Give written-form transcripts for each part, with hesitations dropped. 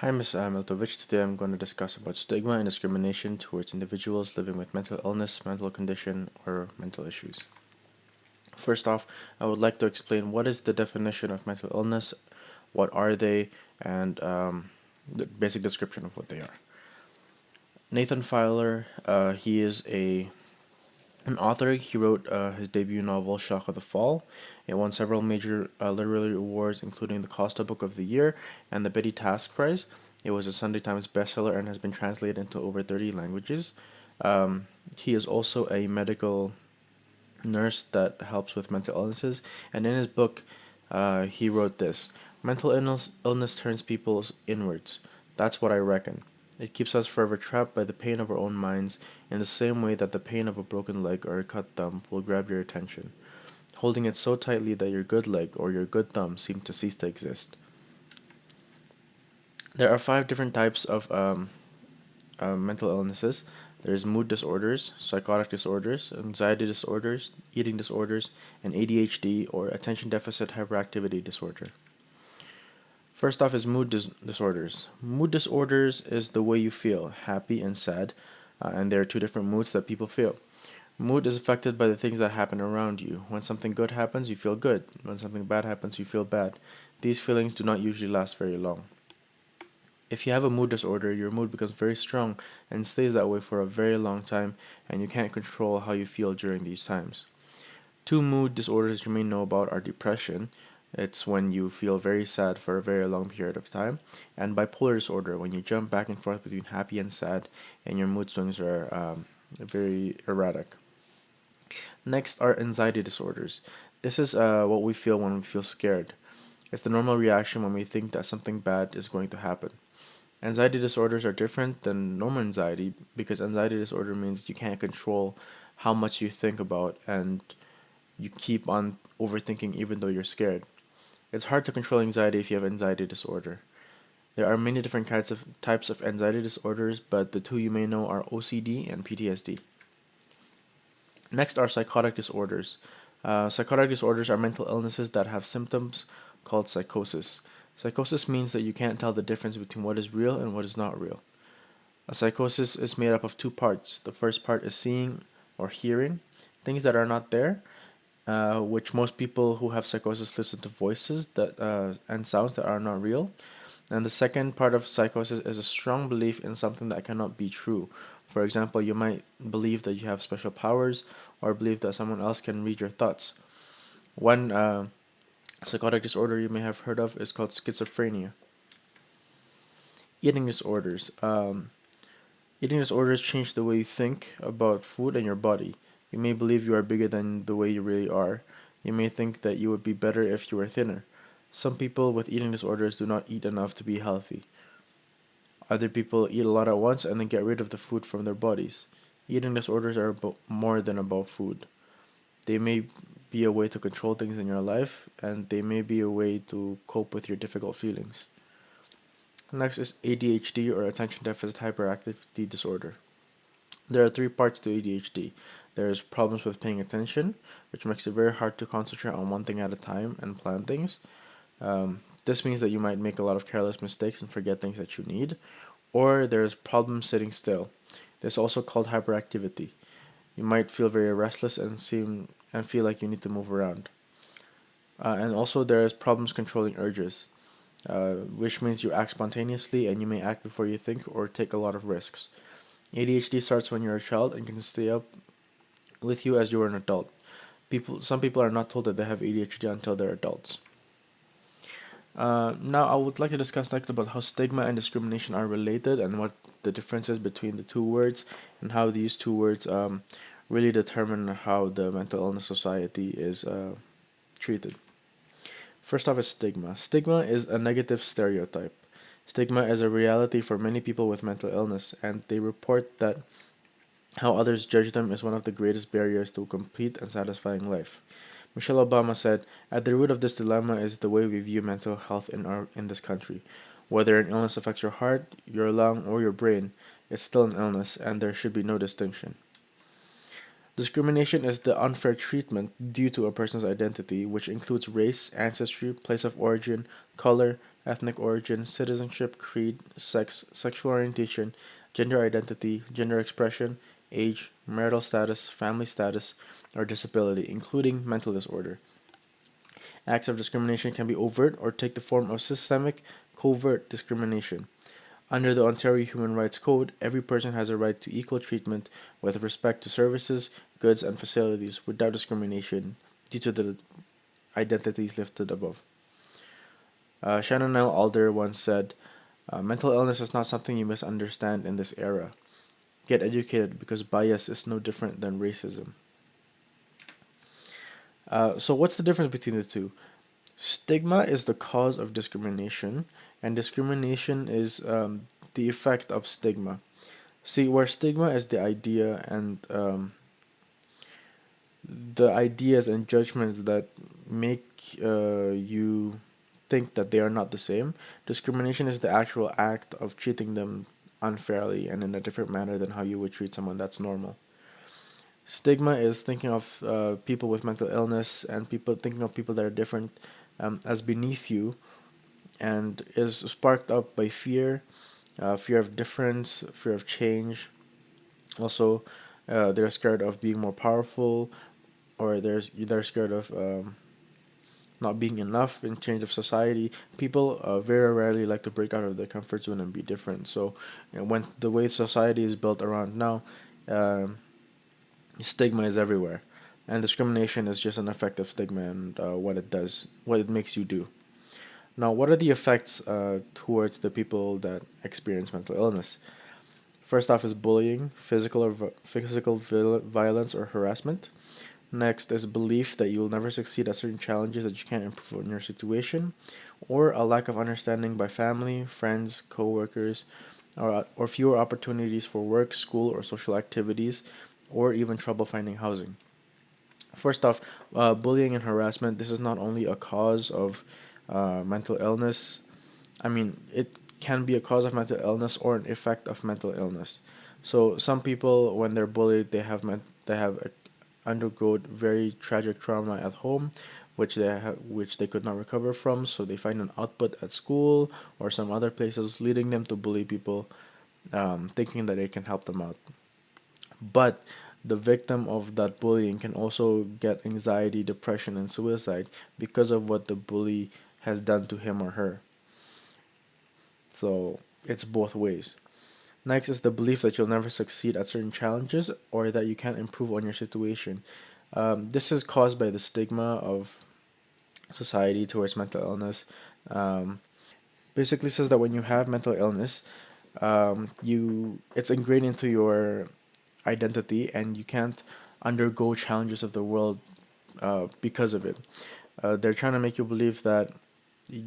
Hi, Ms. Miltovich. Today I'm going to discuss about stigma and discrimination towards individuals living with mental illness, mental condition, or mental issues. First off, I would like to explain what is the definition of mental illness, what are they, and the basic description of what they are. Nathan Filer, he is an author. He wrote his debut novel, Shock of the Fall. It won several major literary awards, including the Costa Book of the Year and the Betty Task Prize. It was a Sunday Times bestseller and has been translated into over 30 languages. Um, he is also a medical nurse that helps with mental illnesses. And in his book, he wrote this: illness turns people inwards. That's what I reckon. It keeps us forever trapped by the pain of our own minds, in the same way that the pain of a broken leg or a cut thumb will grab your attention, holding it so tightly that your good leg or your good thumb seem to cease to exist. There are five different types of mental illnesses. There's mood disorders, psychotic disorders, anxiety disorders, eating disorders, and ADHD or attention deficit hyperactivity disorder. First off is disorders. Mood disorders is the way you feel, happy and sad, and there are two different moods that people feel. Mood is affected by the things that happen around you. When something good happens, you feel good. When something bad happens, you feel bad. These feelings do not usually last very long. If you have a mood disorder, your mood becomes very strong and stays that way for a very long time, and you can't control how you feel during these times. Two mood disorders you may know about are depression. It's when you feel very sad for a very long period of time, and bipolar disorder, when you jump back and forth between happy and sad, and your mood swings are very erratic. Next are anxiety disorders. This is what we feel when we feel scared. It's the normal reaction when we think that something bad is going to happen. Anxiety disorders are different than normal anxiety because anxiety disorder means you can't control how much you think about and you keep on overthinking even though you're scared. It's hard to control anxiety if you have anxiety disorder. There are many different types of anxiety disorders, but the two you may know are OCD and PTSD. Next are psychotic disorders. Psychotic disorders are mental illnesses that have symptoms called psychosis. Psychosis means that you can't tell the difference between what is real and what is not real. A psychosis is made up of two parts. The first part is seeing or hearing things that are not there, which most people who have psychosis listen to voices that and sounds that are not real. And the second part of psychosis is a strong belief in something that cannot be true. For example, you might believe that you have special powers or believe that someone else can read your thoughts. One psychotic disorder you may have heard of is called schizophrenia. Eating disorders. Eating disorders change the way you think about food and your body. You may believe you are bigger than the way you really are. You may think that you would be better if you were thinner. Some people with eating disorders do not eat enough to be healthy. Other people eat a lot at once and then get rid of the food from their bodies. Eating disorders are more than about food. They may be a way to control things in your life, and they may be a way to cope with your difficult feelings. Next is ADHD or attention deficit hyperactivity disorder. There are three parts to ADHD. There's problems with paying attention, which makes it very hard to concentrate on one thing at a time and plan things. This means that you might make a lot of careless mistakes and forget things that you need. Or there's problems sitting still. This is also called hyperactivity. You might feel very restless and feel like you need to move around. And also there's problems controlling urges, which means you act spontaneously and you may act before you think or take a lot of risks. ADHD starts when you're a child and can stay up with you as you are an adult. Some people are not told that they have ADHD until they're adults. Now, I would like to discuss next about how stigma and discrimination are related and what the difference is between the two words and how these two words really determine how the mental illness society is treated. First off is stigma. Stigma is a negative stereotype. Stigma is a reality for many people with mental illness, and they report that how others judge them is one of the greatest barriers to a complete and satisfying life. Michelle Obama said, "At the root of this dilemma is the way we view mental health in this country. Whether an illness affects your heart, your lung, or your brain, it's still an illness, and there should be no distinction." Discrimination is the unfair treatment due to a person's identity, which includes race, ancestry, place of origin, color, ethnic origin, citizenship, creed, sex, sexual orientation, gender identity, gender expression, age, marital status, family status, or disability, including mental disorder. Acts of discrimination can be overt or take the form of systemic, covert discrimination. Under the Ontario Human Rights Code, every person has a right to equal treatment with respect to services, goods, and facilities without discrimination due to the identities listed above. Shannon L. Alder once said, mental illness is not something you misunderstand in this era. Get educated because bias is no different than racism. So, what's the difference between the two? Stigma is the cause of discrimination, and discrimination is the effect of stigma. See, where stigma is the idea and the ideas and judgments that make you think that they are not the same. Discrimination is the actual act of treating them unfairly and in a different manner than how you would treat someone that's normal. Stigma is thinking of people with mental illness and people thinking of people that are different as beneath you, and is sparked up by fear, fear of difference, fear of change. Also, they're scared of being more powerful, or they're scared of not being enough in change of society. People very rarely like to break out of their comfort zone and be different. So, when the way society is built around now, um stigma is everywhere, and discrimination is just an effect of stigma and what it does, what it makes you do. Now, what are the effects towards the people that experience mental illness? First off is bullying, physical violence or harassment. Next is belief that you will never succeed at certain challenges, that you can't improve on your situation, or a lack of understanding by family, friends, co-workers, or fewer opportunities for work, school, or social activities, or even trouble finding housing. First off, bullying and harassment. This is not only a cause of mental illness. I mean, it can be a cause of mental illness or an effect of mental illness. So some people, when they're bullied, they have undergone very tragic trauma at home, which they could not recover from. So they find an output at school or some other places, leading them to bully people, thinking that it can help them out. But the victim of that bullying can also get anxiety, depression, and suicide because of what the bully has done to him or her. So it's both ways. Next is the belief that you'll never succeed at certain challenges or that you can't improve on your situation. This is caused by the stigma of society towards mental illness. Basically says that when you have mental illness, you it's ingrained into your identity and you can't undergo challenges of the world because of it. They're trying to make you believe that y-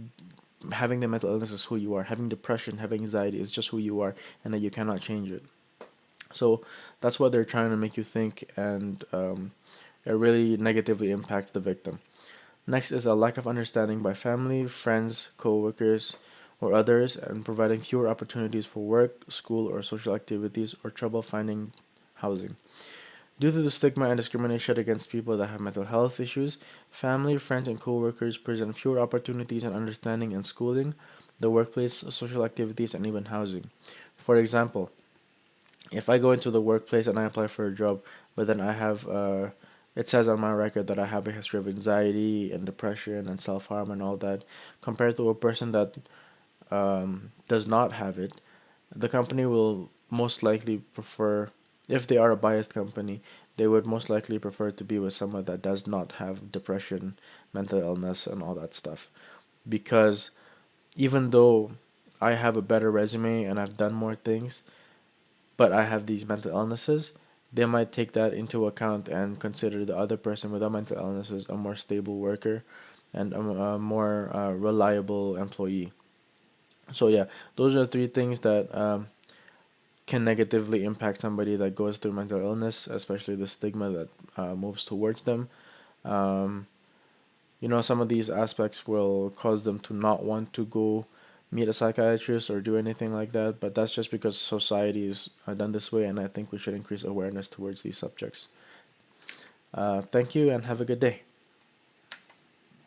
having the mental illness is who you are, having depression, having anxiety is just who you are, and that you cannot change it. So that's what they're trying to make you think, and it really negatively impacts the victim. Next is a lack of understanding by family, friends, co-workers, or others, and providing fewer opportunities for work, school, or social activities, or trouble finding housing. Due to the stigma and discrimination against people that have mental health issues, family, friends, and co-workers present fewer opportunities and understanding in schooling, the workplace, social activities, and even housing. For example, if I go into the workplace and I apply for a job, but then I have it says on my record that I have a history of anxiety and depression and self-harm and all that, compared to a person that does not have it, the company will most likely prefer, if they are a biased company, they would most likely prefer to be with someone that does not have depression, mental illness, and all that stuff. Because even though I have a better resume and I've done more things, but I have these mental illnesses, they might take that into account and consider the other person without mental illnesses a more stable worker and a more reliable employee. So yeah, those are three things that can negatively impact somebody that goes through mental illness, especially the stigma that moves towards them. Um, some of these aspects will cause them to not want to go meet a psychiatrist or do anything like that, but that's just because society is done this way, and I think we should increase awareness towards these subjects. Thank you and have a good day.